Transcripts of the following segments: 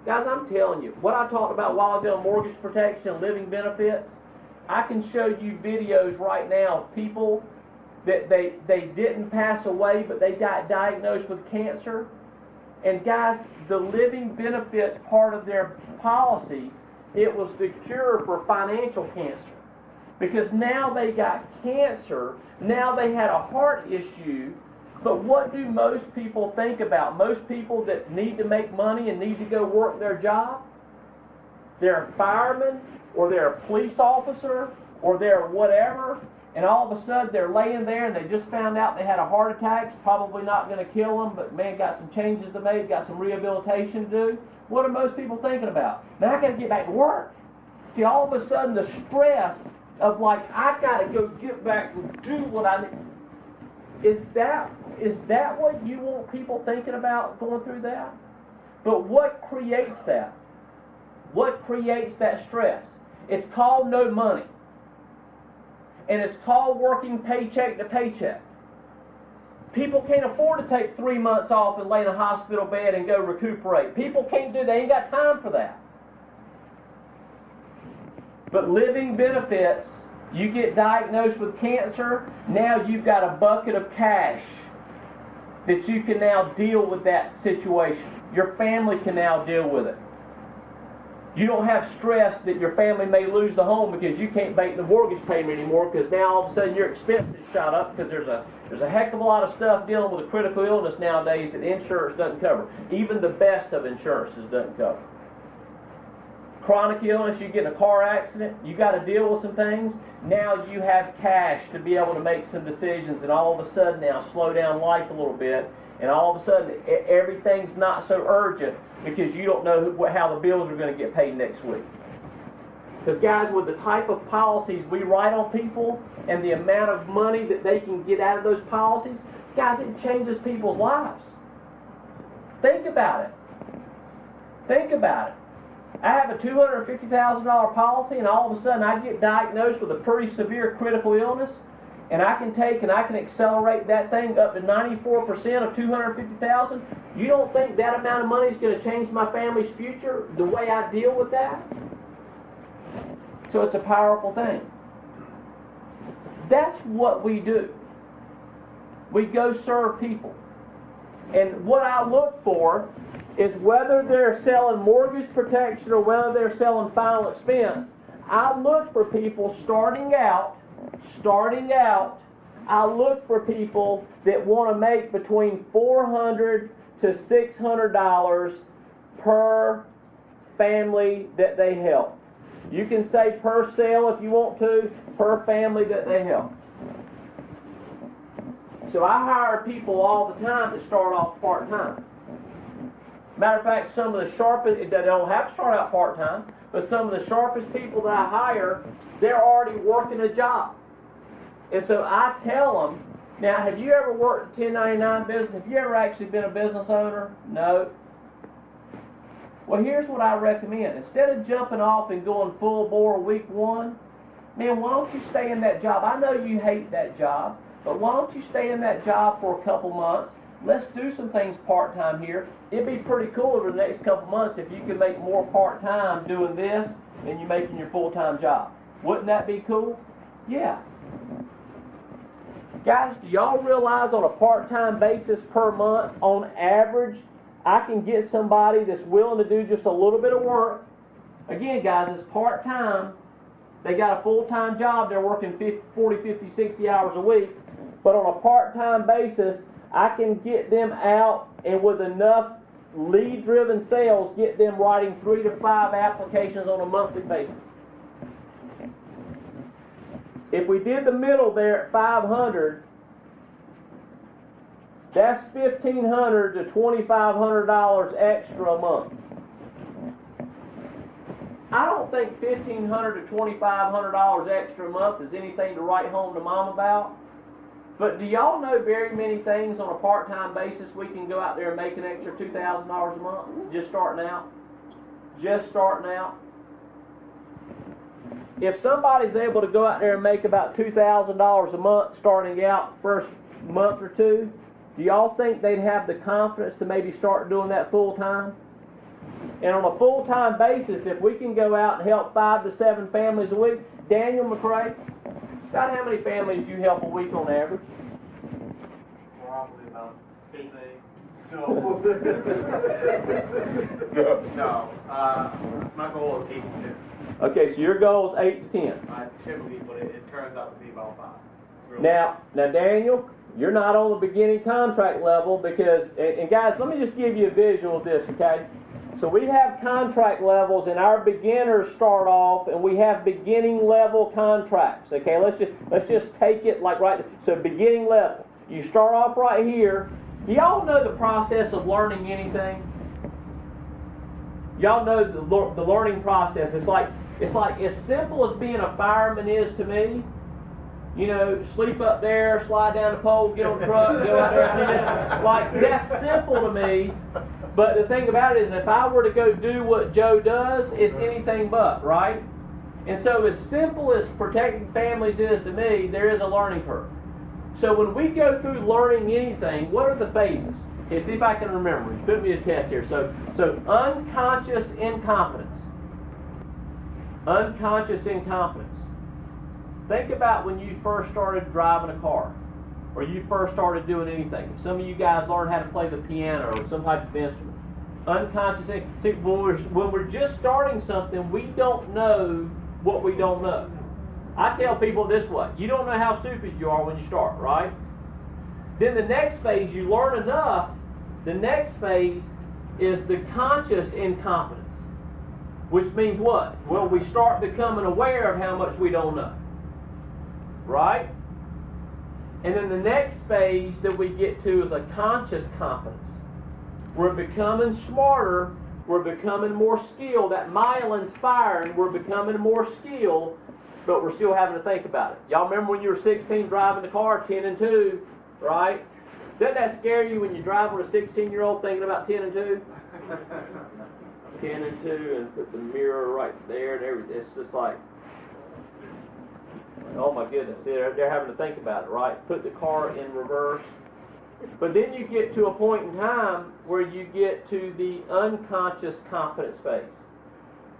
Guys, I'm telling you, what I talked about a while ago, mortgage protection and living benefits, I can show you videos right now of people that they didn't pass away, but they got diagnosed with cancer. And guys, the living benefits part of their policy, it was the cure for financial cancer. Because now they got cancer, now they had a heart issue, but what do most people think about? Most people that need to make money and need to go work their job, they're a fireman, or they're a police officer, or they're whatever, and all of a sudden they're laying there and they just found out they had a heart attack. It's probably not going to kill them, but man, got some changes to make, got some rehabilitation to do. What are most people thinking about? Man, I got to get back to work. See, all of a sudden the stress of like, I got to go get back and do what I need. Is that what you want people thinking about going through that? But what creates that? What creates that stress? It's called no money. And it's called working paycheck to paycheck. People can't afford to take 3 months off and lay in a hospital bed and go recuperate. People can't do that. They ain't got time for that. But living benefits, you get diagnosed with cancer, now you've got a bucket of cash that you can now deal with that situation. Your family can now deal with it. You don't have stress that your family may lose the home because you can't make the mortgage payment anymore, because now all of a sudden your expenses shot up because there's a heck of a lot of stuff dealing with a critical illness nowadays that insurance doesn't cover. Even the best of insurances doesn't cover. Chronic illness, you get in a car accident, you got to deal with some things. Now you have cash to be able to make some decisions, and all of a sudden now slow down life a little bit, and all of a sudden everything's not so urgent because you don't know how the bills are going to get paid next week. Because guys, with the type of policies we write on people and the amount of money that they can get out of those policies, guys, it changes people's lives. Think about it. Think about it. I have a $250,000 policy, and all of a sudden I get diagnosed with a pretty severe critical illness, and I can accelerate that thing up to 94% of $250,000. You don't think that amount of money is going to change my family's future, the way I deal with that? So it's a powerful thing. That's what we do. We go serve people. And what I look for is whether they're selling mortgage protection or whether they're selling final expense. I look for people starting out, I look for people that want to make between $400 to $600 per family that they help. You can say per sale if you want to, per family that they help. So I hire people all the time that start off part-time. Matter of fact, some of the sharpest, they don't have to start out part-time, but some of the sharpest people that I hire, they're already working a job. And so I tell them, now, have you ever worked a 1099 business? Have you ever actually been a business owner? No. Well, here's what I recommend. Instead of jumping off and going full bore week one, man, why don't you stay in that job? I know you hate that job, but why don't you stay in that job for a couple months? Let's do some things part-time here. It'd be pretty cool over the next couple months if you could make more part-time doing this than you're making your full-time job. Wouldn't that be cool? Yeah. Guys, do y'all realize on a part-time basis per month, on average, I can get somebody that's willing to do just a little bit of work. Again, guys, it's part-time. They got a full-time job. They're working 40, 50, 60 hours a week. But on a part-time basis, I can get them out and with enough lead-driven sales, get them writing 3 to 5 applications on a monthly basis. If we did the middle there at 500, that's $1,500 to $2,500 extra a month. I don't think $1,500 to $2,500 extra a month is anything to write home to mom about. But do y'all know very many things on a part-time basis we can go out there and make an extra $2,000 a month just starting out? Just starting out. If somebody's able to go out there and make about $2,000 a month starting out first month or two, do y'all think they'd have the confidence to maybe start doing that full time? And on a full-time basis, if we can go out and help 5 to 7 families a week, Daniel McCrae, about how many families do you help a week on average? Probably about 15. No. No. My goal is 8 to 10. Okay, so your goal is 8 to 10. I typically, but it turns out to be about 5. Really. Now, Daniel, you're not on the beginning contract level because, and guys, let me just give you a visual of this, okay? So we have contract levels, and our beginners start off, and we have beginning level contracts. Okay, let's just take it like right. So beginning level, you start off right here. Do y'all know the process of learning anything? Y'all know the learning process. It's like as simple as being a fireman is to me. You know, sleep up there, slide down the pole, get on the truck, go out there. I mean, it's like that's simple to me. But the thing about it is, if I were to go do what Joe does, it's anything but, right? And so as simple as protecting families is to me, there is a learning curve. So when we go through learning anything, what are the phases? Okay, see if I can remember. You put me to a test here. So unconscious incompetence. Unconscious incompetence. Think about when you first started driving a car, or you first started doing anything. Some of you guys learned how to play the piano or some type of instrument. Unconscious. See, when we're just starting something, we don't know what we don't know. I tell people this way: you don't know how stupid you are when you start, right? Then the next phase, you learn enough. The next phase is the conscious incompetence, which means what? Well, we start becoming aware of how much we don't know, right? And then the next phase that we get to is a conscious competence. We're becoming smarter, we're becoming more skilled. That myelin's firing, we're becoming more skilled, but we're still having to think about it. Y'all remember when you were 16 driving the car, 10 and 2, right? Doesn't that scare you when you drive with a 16-year-old thinking about 10 and 2? 10 and 2, and put the mirror right there and everything. It's just like, oh my goodness, they're having to think about it, right? Put the car in reverse. But then you get to a point in time where you get to the unconscious competence phase.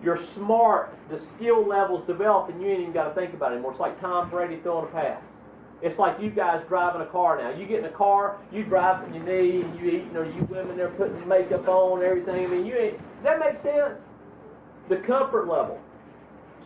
You're smart, the skill level's developed, and you ain't even got to think about it anymore. It's like Tom Brady throwing a pass. It's like you guys driving a car now. You get in a car, you drive from your knee, and you eating, or you women there putting makeup on and everything. I mean, you ain't. Does that make sense? The comfort level.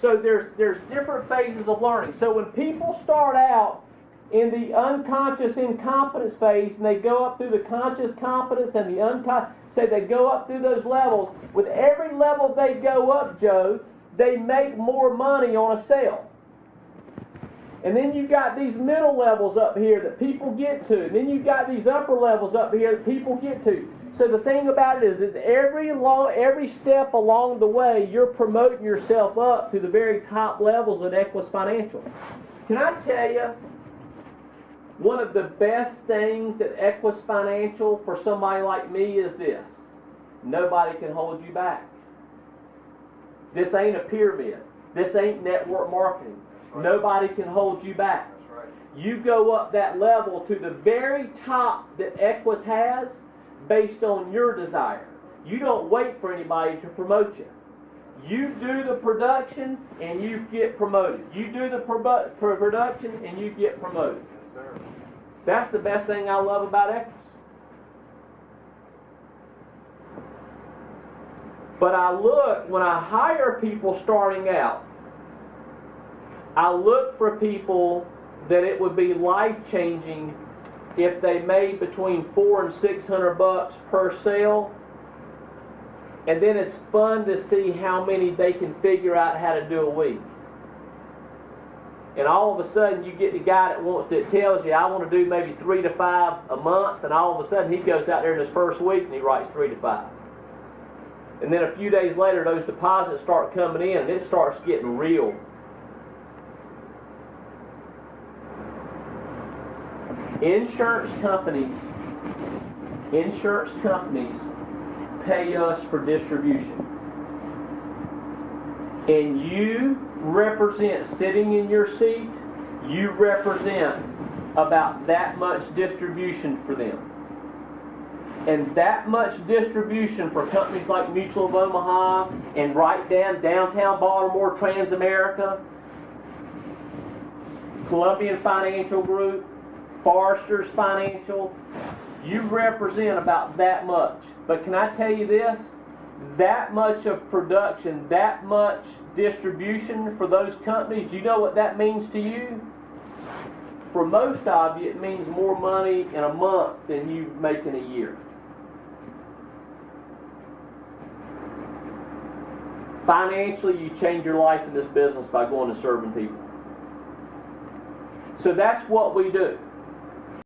So there's different phases of learning. So when people start out in the unconscious incompetence phase, and they go up through the conscious competence and the unconscious, say they go up through those levels, with every level they go up, Joe, they make more money on a sale. And then you've got these middle levels up here that people get to. And then you've got these upper levels up here that people get to. So the thing about it is every step along the way, you're promoting yourself up to the very top levels at Equus Financial. Can I tell you, one of the best things at Equus Financial for somebody like me is this: nobody can hold you back. This ain't a pyramid. This ain't network marketing. Right. Nobody can hold you back. That's right. You go up that level to the very top that Equus has based on your desire. You don't wait for anybody to promote you. You do the production and you get promoted. You do the production and you get promoted. Yes, sir. That's the best thing I love about Equus. But when I hire people starting out, I look for people that it would be life-changing if they made between $400 and $600 per sale, and then it's fun to see how many they can figure out how to do a week. And all of a sudden, you get the guy that tells you, I want to do maybe 3 to 5 a month, and all of a sudden he goes out there in his first week and he writes 3 to 5. And then a few days later, those deposits start coming in, and it starts getting real. Insurance companies pay us for distribution. And you represent, sitting in your seat, you represent about that much distribution for them. and that much distribution for companies like Mutual of Omaha and right down downtown Baltimore, Transamerica, Columbian Financial Group, Forrester's Financial, you represent about that much. But can I tell you this? That much of production, that much distribution for those companies, do you know what that means to you? For most of you, it means more money in a month than you make in a year. Financially, you change your life in this business by going to serving people. So that's what we do.